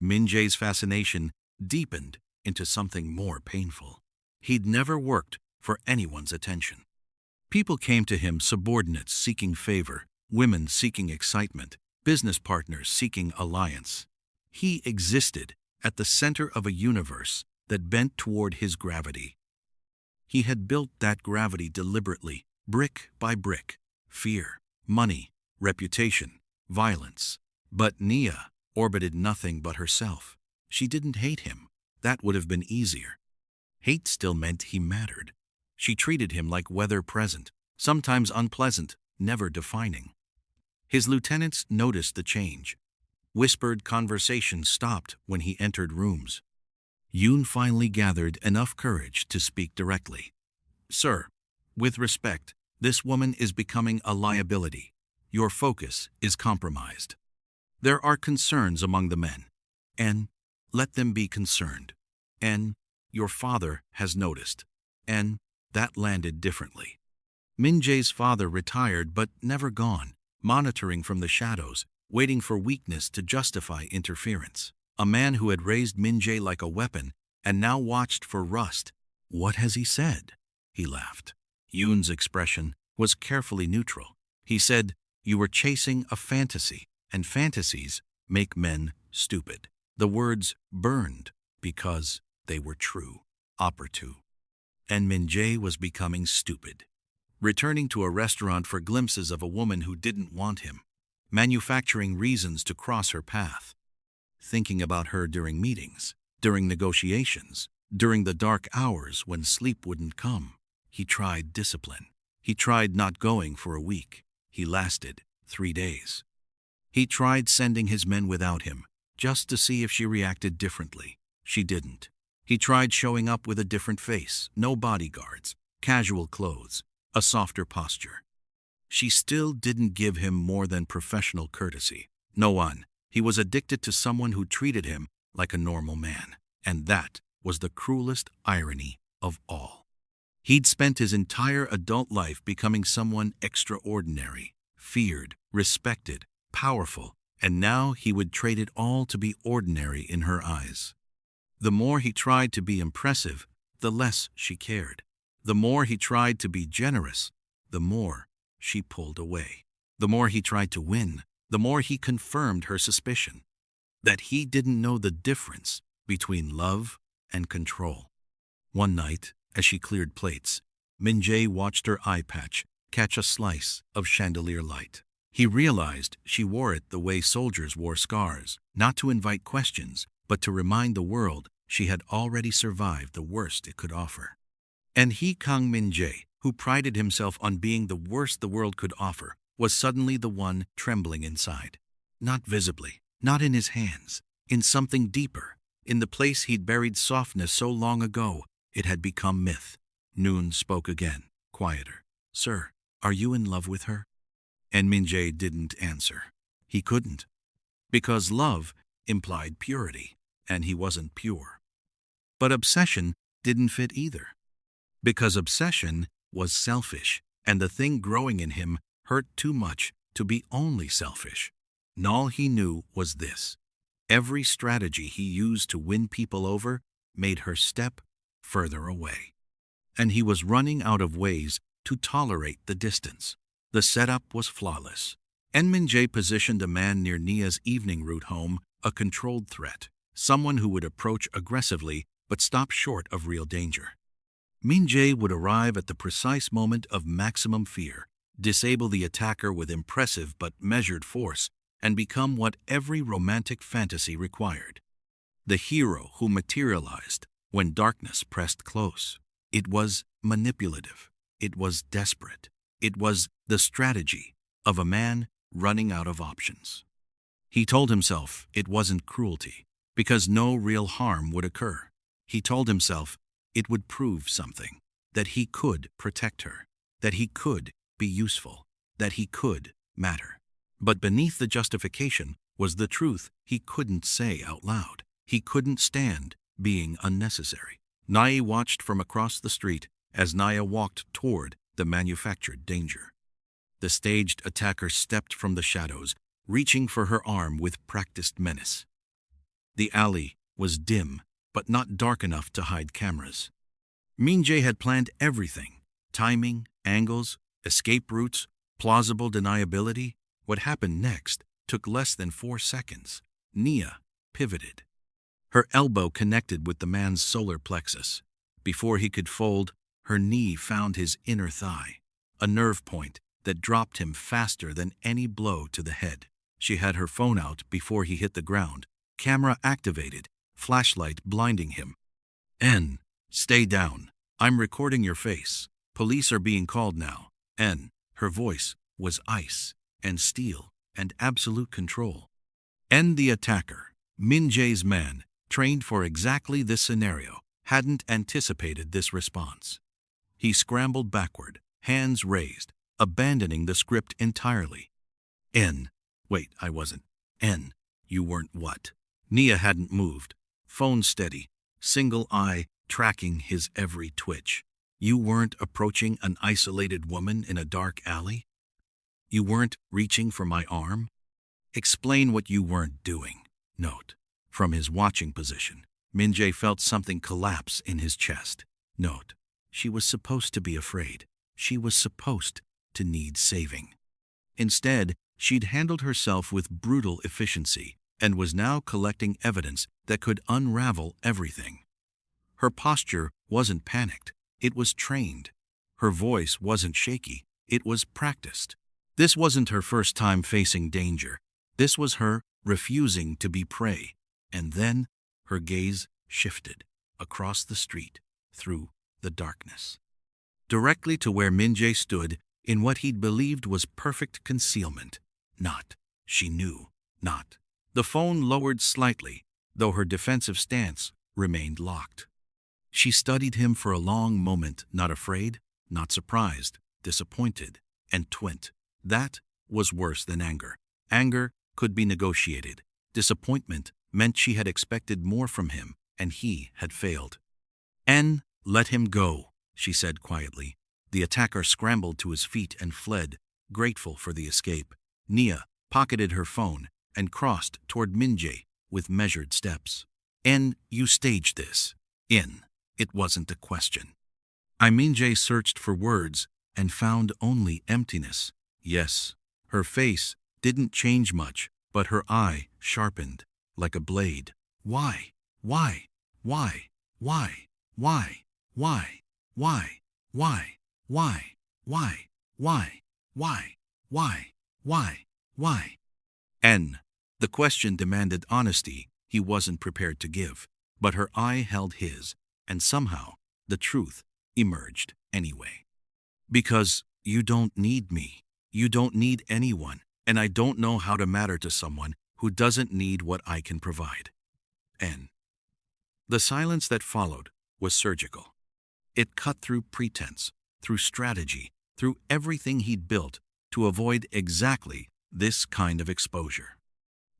Min-jae's fascination deepened into something more painful. He'd never worked for anyone's attention. People came to him, subordinates seeking favor, women seeking excitement, business partners seeking alliance. He existed at the center of a universe that bent toward his gravity. He had built that gravity deliberately, brick by brick. Fear, money, reputation, violence. But Nia orbited nothing but herself. She didn't hate him. That would have been easier. Hate still meant he mattered. She treated him like weather present, sometimes unpleasant, never defining. His lieutenants noticed the change. Whispered conversations stopped when he entered rooms. Yoon finally gathered enough courage to speak directly. "Sir, with respect, this woman is becoming a liability. Your focus is compromised. There are concerns among the men. And let them be concerned. And your father has noticed. And that landed differently." Min-jae's father retired but never gone, monitoring from the shadows, waiting for weakness to justify interference. A man who had raised Min-jae like a weapon and now watched for rust. "What has he said?" He laughed. Yoon's expression was carefully neutral. He said, "You were chasing a fantasy, and fantasies make men stupid." The words burned because they were true. Opportune. And Min-jae was becoming stupid. Returning to a restaurant for glimpses of a woman who didn't want him. Manufacturing reasons to cross her path. Thinking about her during meetings, during negotiations, during the dark hours when sleep wouldn't come. He tried discipline. He tried not going for a week. He lasted 3 days. He tried sending his men without him, just to see if she reacted differently. She didn't. He tried showing up with a different face, no bodyguards, casual clothes, a softer posture. She still didn't give him more than professional courtesy. No one. He was addicted to someone who treated him like a normal man. And that was the cruelest irony of all. He'd spent his entire adult life becoming someone extraordinary, feared, respected, powerful, and now he would trade it all to be ordinary in her eyes. The more he tried to be impressive, the less she cared. The more he tried to be generous, the more she pulled away. The more he tried to win, the more he confirmed her suspicion that he didn't know the difference between love and control. One night, as she cleared plates, Min-jae watched her eye patch catch a slice of chandelier light. He realized she wore it the way soldiers wore scars, not to invite questions, but to remind the world she had already survived the worst it could offer. And he, Kang Min-jae, who prided himself on being the worst the world could offer, was suddenly the one trembling inside. Not visibly, not in his hands, in something deeper, in the place he'd buried softness so long ago it had become myth. Noon spoke again, quieter. "Sir, are you in love with her?" And Min-jae didn't answer. He couldn't. Because love implied purity, and he wasn't pure. But obsession didn't fit either. Because obsession was selfish, and the thing growing in him hurt too much to be only selfish. And all he knew was this. Every strategy he used to win people over made her step further away. And he was running out of ways to tolerate the distance. The setup was flawless. Min-jae positioned a man near Nia's evening route home, a controlled threat, someone who would approach aggressively but stop short of real danger. Min-jae would arrive at the precise moment of maximum fear, disable the attacker with impressive but measured force, and become what every romantic fantasy required: the hero who materialized when darkness pressed close. It was manipulative. It was desperate. It was the strategy of a man running out of options. He told himself it wasn't cruelty, because no real harm would occur. He told himself it would prove something, that he could protect her, that he could be useful, that he could matter. But beneath the justification was the truth he couldn't say out loud. He couldn't stand being unnecessary. Naya watched from across the street as Naya walked toward the manufactured danger. The staged attacker stepped from the shadows, reaching for her arm with practiced menace. The alley was dim, but not dark enough to hide cameras. Min-jae had planned everything: timing, angles, escape routes, plausible deniability. What happened next took less than 4 seconds. Nia pivoted. Her elbow connected with the man's solar plexus. Before he could fold, her knee found his inner thigh, a nerve point that dropped him faster than any blow to the head. She had her phone out before he hit the ground, camera activated, flashlight blinding him. N, stay down. I'm recording your face. Police are being called now. N, her voice was ice and steel and absolute control. N, the attacker, Min-jae's man, trained for exactly this scenario, hadn't anticipated this response. He scrambled backward, hands raised, abandoning the script entirely. N, wait, I wasn't. N, you weren't what? Nia hadn't moved, phone steady, single eye tracking his every twitch. You weren't approaching an isolated woman in a dark alley? You weren't reaching for my arm? Explain what you weren't doing. Note: from his watching position, Min-jae felt something collapse in his chest. Note: she was supposed to be afraid. She was supposed to need saving. Instead, she'd handled herself with brutal efficiency and was now collecting evidence that could unravel everything. Her posture wasn't panicked. It was trained. Her voice wasn't shaky. It was practiced. This wasn't her first time facing danger. This was her refusing to be prey. And then her gaze shifted across the street, through the darkness, directly to where Min-jae stood in what he'd believed was perfect concealment. Not, she knew, not. The phone lowered slightly, though her defensive stance remained locked. She studied him for a long moment, not afraid, not surprised, disappointed, and twint. That was worse than anger. Anger could be negotiated. Disappointment meant she had expected more from him, and he had failed. N, let him go, she said quietly. The attacker scrambled to his feet and fled, grateful for the escape. Nia pocketed her phone and crossed toward Min-jae with measured steps. N, you staged this. N, it wasn't a question. Min-jae searched for words and found only emptiness. Yes, her face didn't change much, but her eye sharpened like a blade. Why? Why? Why? Why? Why? Why? Why? Why? Why? Why? Why? Why? Why? Why? Why? N. The question demanded honesty he wasn't prepared to give, but her eye held his, and somehow the truth emerged anyway. Because you don't need me. You don't need anyone, and I don't know how to matter to someone who doesn't need what I can provide. N. The silence that followed was surgical. It cut through pretense, through strategy, through everything he'd built to avoid exactly this kind of exposure.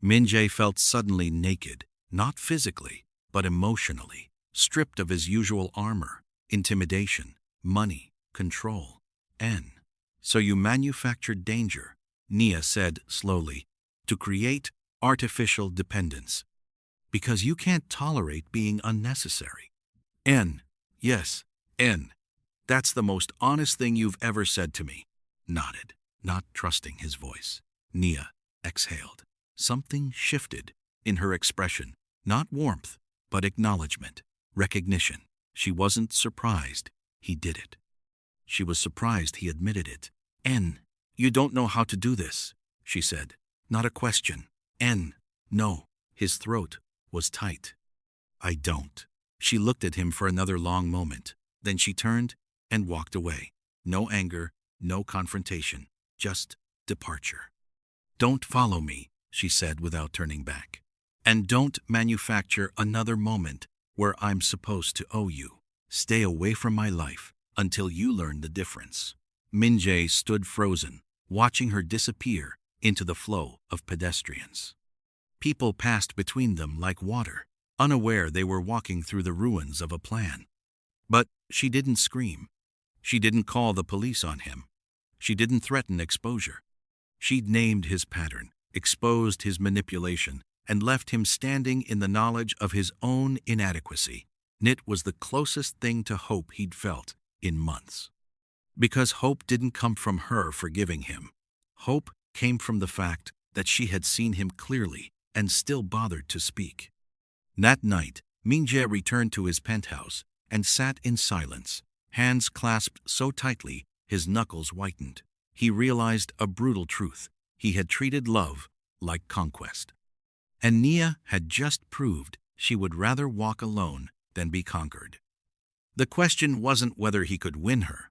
Min-jae felt suddenly naked, not physically, but emotionally, stripped of his usual armor, intimidation, money, control. N. So you manufactured danger, Nia said slowly, to create artificial dependence. Because you can't tolerate being unnecessary. N. Yes, N. That's the most honest thing you've ever said to me. Nodded, not trusting his voice. Nia exhaled. Something shifted in her expression, not warmth, but acknowledgement, recognition. She wasn't surprised he did it. She was surprised he admitted it. N, you don't know how to do this, she said. Not a question. N, no. His throat was tight. I don't. She looked at him for another long moment. Then she turned and walked away. No anger, no confrontation, just departure. Don't follow me, she said without turning back. And don't manufacture another moment where I'm supposed to owe you. Stay away from my life until you learn the difference. Min-jae stood frozen, watching her disappear into the flow of pedestrians. People passed between them like water, unaware they were walking through the ruins of a plan. But she didn't scream. She didn't call the police on him. She didn't threaten exposure. She'd named his pattern, exposed his manipulation, and left him standing in the knowledge of his own inadequacy. It was the closest thing to hope he'd felt in months. Because hope didn't come from her forgiving him. Hope came from the fact that she had seen him clearly and still bothered to speak. That night, Min-jae returned to his penthouse and sat in silence, hands clasped so tightly his knuckles whitened. He realized a brutal truth. He had treated love like conquest. And Nia had just proved she would rather walk alone than be conquered. The question wasn't whether he could win her.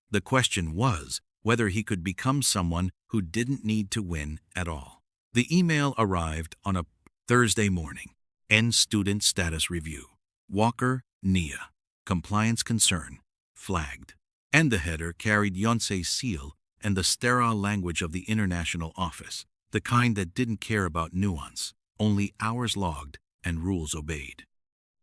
The question was whether he could become someone who didn't need to win at all. The email arrived on a Thursday morning. End student status review. Walker, Nia. Compliance concern. Flagged. And the header carried Yonsei's seal and the sterile language of the international office, the kind that didn't care about nuance, only hours logged and rules obeyed.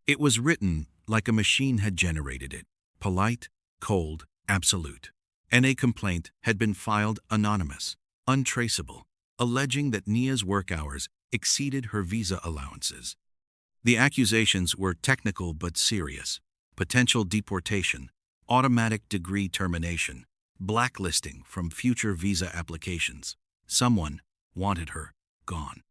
It was written like a machine had generated it, polite, cold, absolute. And a complaint had been filed anonymous, untraceable, alleging that Nia's work hours exceeded her visa allowances. The accusations were technical but serious: potential deportation, automatic degree termination, blacklisting from future visa applications. Someone wanted her gone.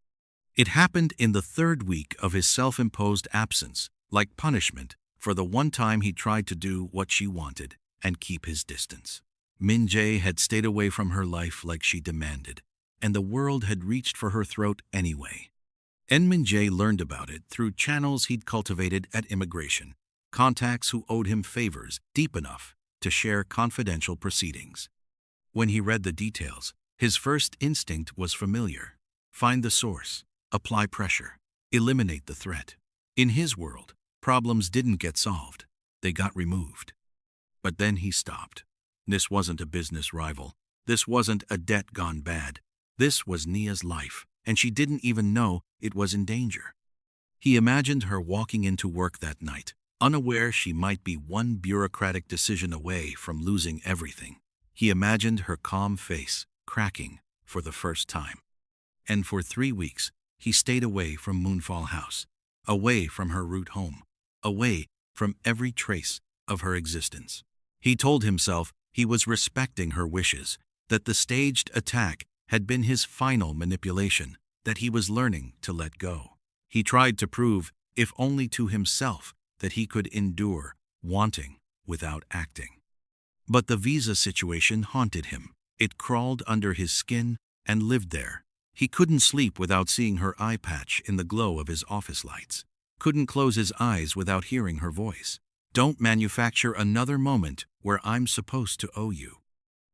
It happened in the third week of his self-imposed absence, like punishment for the one time he tried to do what she wanted and keep his distance. Min-jae had stayed away from her life like she demanded, and the world had reached for her throat anyway. And Min-jae learned about it through channels he'd cultivated at immigration, contacts who owed him favors deep enough to share confidential proceedings. When he read the details, his first instinct was familiar: find the source, apply pressure, eliminate the threat. In his world, problems didn't get solved, they got removed. But then he stopped. This wasn't a business rival. This wasn't a debt gone bad. This was Nia's life, and she didn't even know it was in danger. He imagined her walking into work that night, unaware she might be one bureaucratic decision away from losing everything. He imagined her calm face cracking for the first time. And for 3 weeks, he stayed away from Moonfall House, away from her route home, away from every trace of her existence. He told himself he was respecting her wishes, that the staged attack had been his final manipulation, that he was learning to let go. He tried to prove, if only to himself, that he could endure wanting without acting. But the visa situation haunted him. It crawled under his skin and lived there. He couldn't sleep without seeing her eye patch in the glow of his office lights. Couldn't close his eyes without hearing her voice. Don't manufacture another moment where I'm supposed to owe you.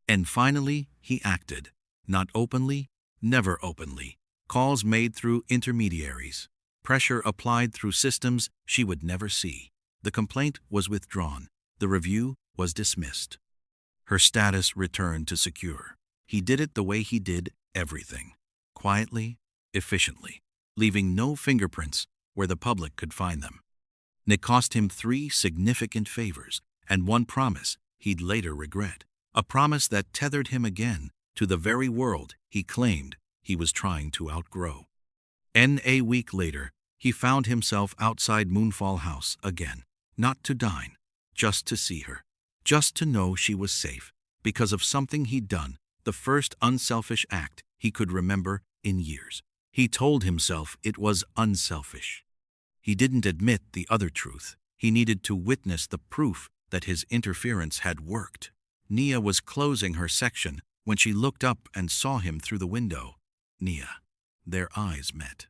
And finally, he acted. Not openly, never openly. Calls made through intermediaries. Pressure applied through systems she would never see. The complaint was withdrawn. The review was dismissed. Her status returned to secure. He did it the way he did everything. Quietly, efficiently, leaving no fingerprints where the public could find them. It cost him 3 significant favors and one promise he'd later regret. A promise that tethered him again to the very world he claimed he was trying to outgrow. A week later, he found himself outside Moonfall House again, not to dine, just to see her, just to know she was safe, because of something he'd done, the first unselfish act he could remember in years. He told himself it was unselfish. He didn't admit the other truth. He needed to witness the proof that his interference had worked. Nia was closing her section when she looked up and saw him through the window. Nia. Their eyes met.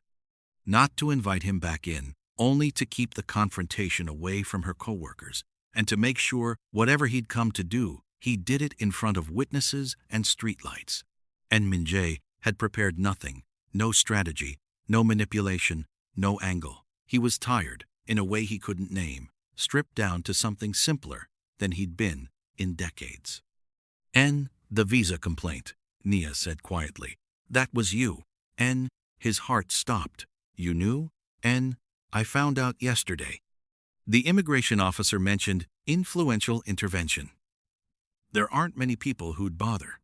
Not to invite him back in, only to keep the confrontation away from her coworkers, and to make sure whatever he'd come to do, he did it in front of witnesses and streetlights. And Min-jae had prepared nothing, no strategy, no manipulation, no angle. He was tired, in a way he couldn't name, stripped down to something simpler than he'd been in decades. The visa complaint, Nia said quietly. That was you. His heart stopped. You knew? I found out yesterday. The immigration officer mentioned influential intervention. There aren't many people who'd bother.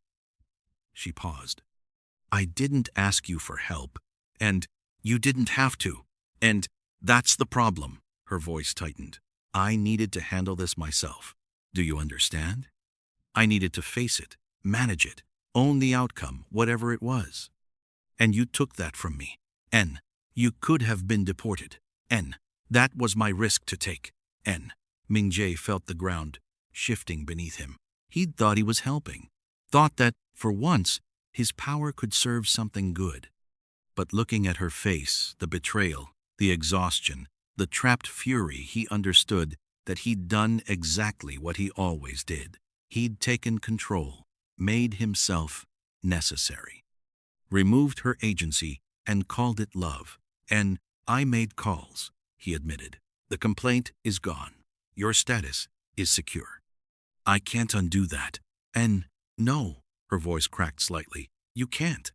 She paused. I didn't ask you for help, and you didn't have to. And that's the problem, her voice tightened. I needed to handle this myself. Do you understand? I needed to face it, manage it, own the outcome, whatever it was. And you took that from me. You could have been deported. That was my risk to take. Min-jae felt the ground shifting beneath him. He'd thought he was helping, thought that, for once, his power could serve something good. But looking at her face, the betrayal, the exhaustion, the trapped fury, he understood that he'd done exactly what he always did. He'd taken control, made himself necessary, removed her agency and called it love. I made calls, he admitted. The complaint is gone. Your status is secure. I can't undo that. No, her voice cracked slightly. You can't.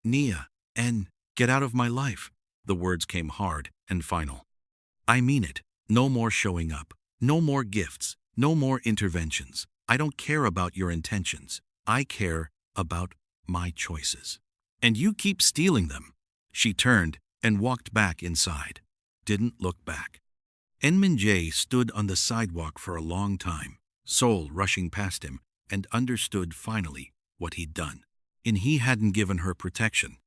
Nia, get out of my life. The words came hard and final. I mean it. No more showing up. No more gifts. No more interventions. I don't care about your intentions. I care about my choices. And you keep stealing them. She turned and walked back inside. Didn't look back. Min-jae stood on the sidewalk for a long time, soul rushing past him, and understood finally what he'd done. He hadn't given her protection.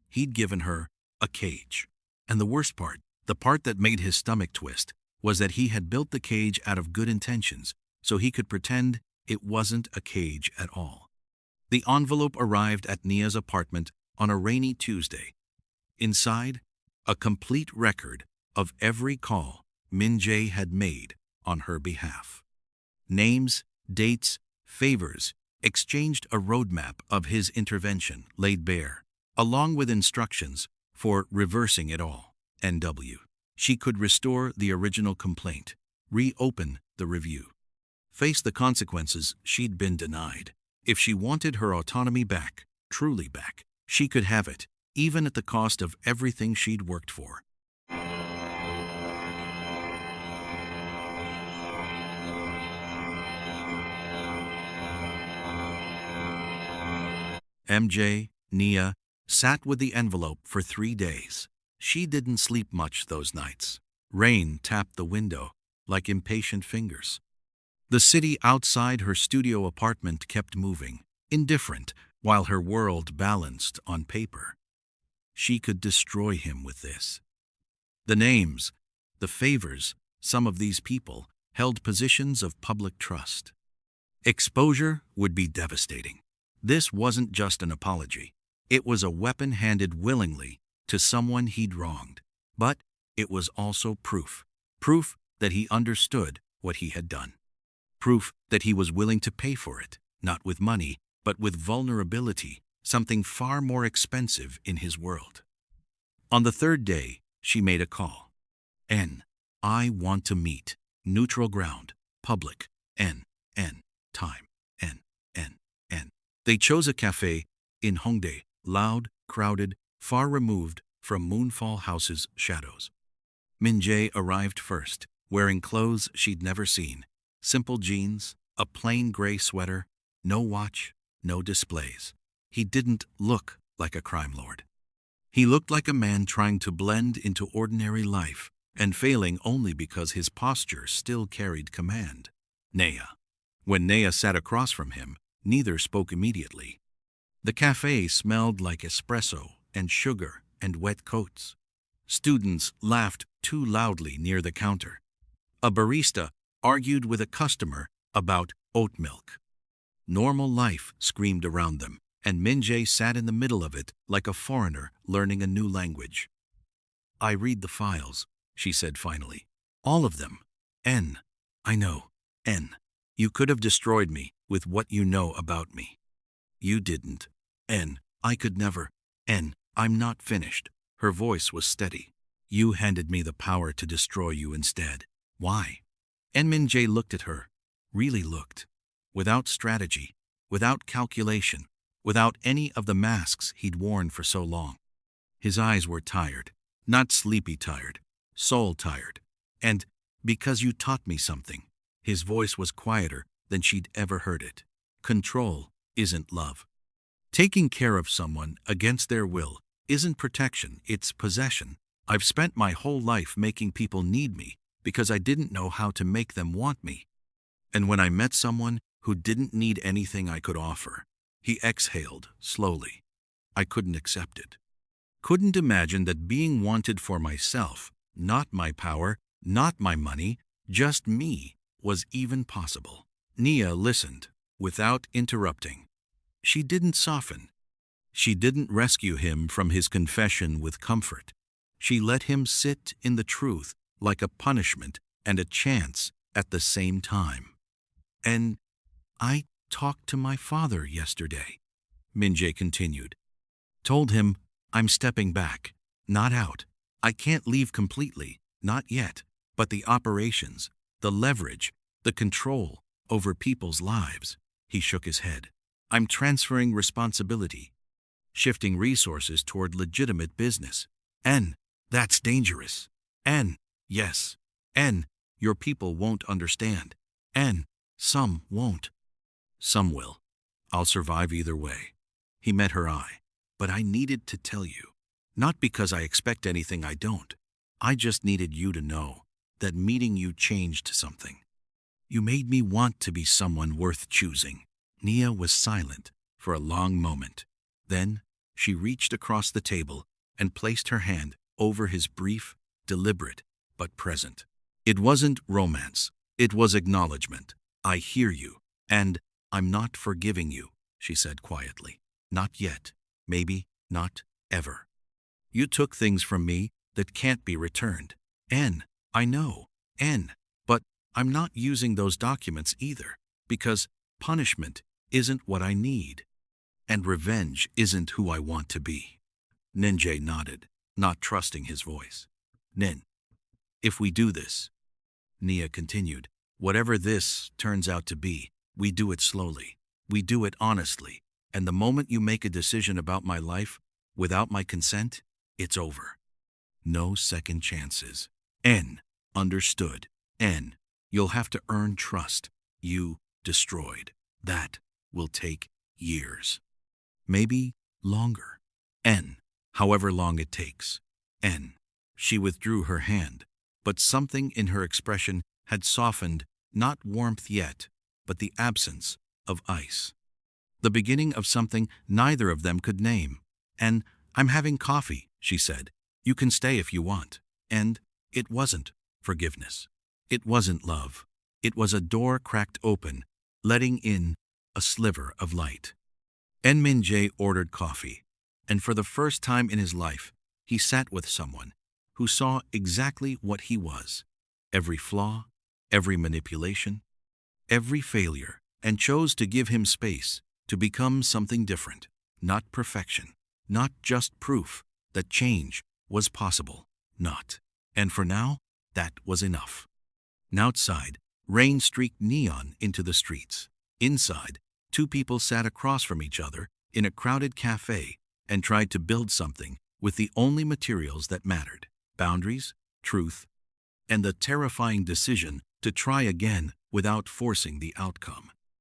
He'd given her a cage. And the worst part, the part that made his stomach twist, was that he had built the cage out of good intentions, so he could pretend it wasn't a cage at all. The envelope arrived at Nia's apartment on a rainy Tuesday. Inside, a complete record of every call Min-jae had made on her behalf. Names, dates, favors, exchanged a roadmap of his intervention laid bare, along with instructions for reversing it all. NW. She could restore the original complaint, reopen the review, face the consequences she'd been denied. If she wanted her autonomy back, truly back, she could have it, even at the cost of everything she'd worked for. MJ, Nia, sat with the envelope for 3 days. She didn't sleep much those nights. Rain tapped the window like impatient fingers. The city outside her studio apartment kept moving, indifferent, while her world balanced on paper. She could destroy him with this. The names, the favors, some of these people held positions of public trust. Exposure would be devastating. This wasn't just an apology. It was a weapon handed willingly to someone he'd wronged. But it was also proof. Proof that he understood what he had done. Proof that he was willing to pay for it, not with money, but with vulnerability, something far more expensive in his world. On the 3rd day, she made a call. I want to meet. Neutral ground. Public. Time. They chose a cafe in Hongdae, loud, crowded, far removed from Moonfall House's shadows. Min-jae arrived first, wearing clothes she'd never seen. Simple jeans, a plain gray sweater, no watch, no displays. He didn't look like a crime lord. He looked like a man trying to blend into ordinary life and failing only because his posture still carried command. Nea. When Nea sat across from him, neither spoke immediately. The cafe smelled like espresso and sugar and wet coats. Students laughed too loudly near the counter. A barista argued with a customer about oat milk. Normal life screamed around them, and Minjae sat in the middle of it like a foreigner learning a new language. "I read the files," she said finally. "All of them. N. I know. N. You could have destroyed me with what you know about me. You didn't. N. I could never. N. I'm not finished." Her voice was steady. "You handed me the power to destroy you instead. Why?" And Minjae looked at her, really looked. Without strategy, without calculation, without any of the masks he'd worn for so long. His eyes were tired, not sleepy tired, soul tired. "And because you taught me something." His voice was quieter than she'd ever heard it. "Control isn't love. Taking care of someone against their will isn't protection, it's possession. I've spent my whole life making people need me because I didn't know how to make them want me. And when I met someone who didn't need anything I could offer," he exhaled slowly, "I couldn't accept it. Couldn't imagine that being wanted for myself, not my power, not my money, just me, was even possible." Nia listened, without interrupting. She didn't soften. She didn't rescue him from his confession with comfort. She let him sit in the truth like a punishment and a chance at the same time. "And I talked to my father yesterday," Minjae continued. "Told him I'm stepping back, not out. I can't leave completely, not yet. But the operations, the leverage, the control over people's lives." He shook his head. "I'm transferring responsibility, shifting resources toward legitimate business. And that's dangerous. And yes, and your people won't understand. And some won't. Some will. I'll survive either way." He met her eye. "But I needed to tell you. Not because I expect anything I don't. I just needed you to know that meeting you changed something. You made me want to be someone worth choosing." Nia was silent for a long moment. Then she reached across the table and placed her hand over his brief, deliberate, but present. "It wasn't romance. It was acknowledgement. I hear you, and I'm not forgiving you," she said quietly. "Not yet. Maybe not ever. You took things from me that can't be returned. And I know. And but I'm not using those documents either, because punishment isn't what I need. And revenge isn't who I want to be." Ninja nodded, not trusting his voice. "Nin, if we do this," Nia continued, "whatever this turns out to be, we do it slowly. We do it honestly. And the moment you make a decision about my life, without my consent, it's over. No second chances. N. Understood. N. You'll have to earn trust. You destroyed. That will take years. Maybe longer. N. However long it takes. N." She withdrew her hand, but something in her expression had softened, not warmth yet, but the absence of ice. The beginning of something neither of them could name. "And I'm having coffee," she said. "You can stay if you want." And it wasn't forgiveness. It wasn't love. It was a door cracked open, letting in a sliver of light. En Min-jae ordered coffee, and for the first time in his life, he sat with someone who saw exactly what he was, every flaw, every manipulation, every failure, and chose to give him space to become something different, not perfection, not just proof that change was possible, not. And for now, that was enough. And outside, rain streaked neon into the streets. Inside, two people sat across from each other in a crowded cafe and tried to build something with the only materials that mattered: boundaries, truth, and the terrifying decision to try again without forcing the outcome.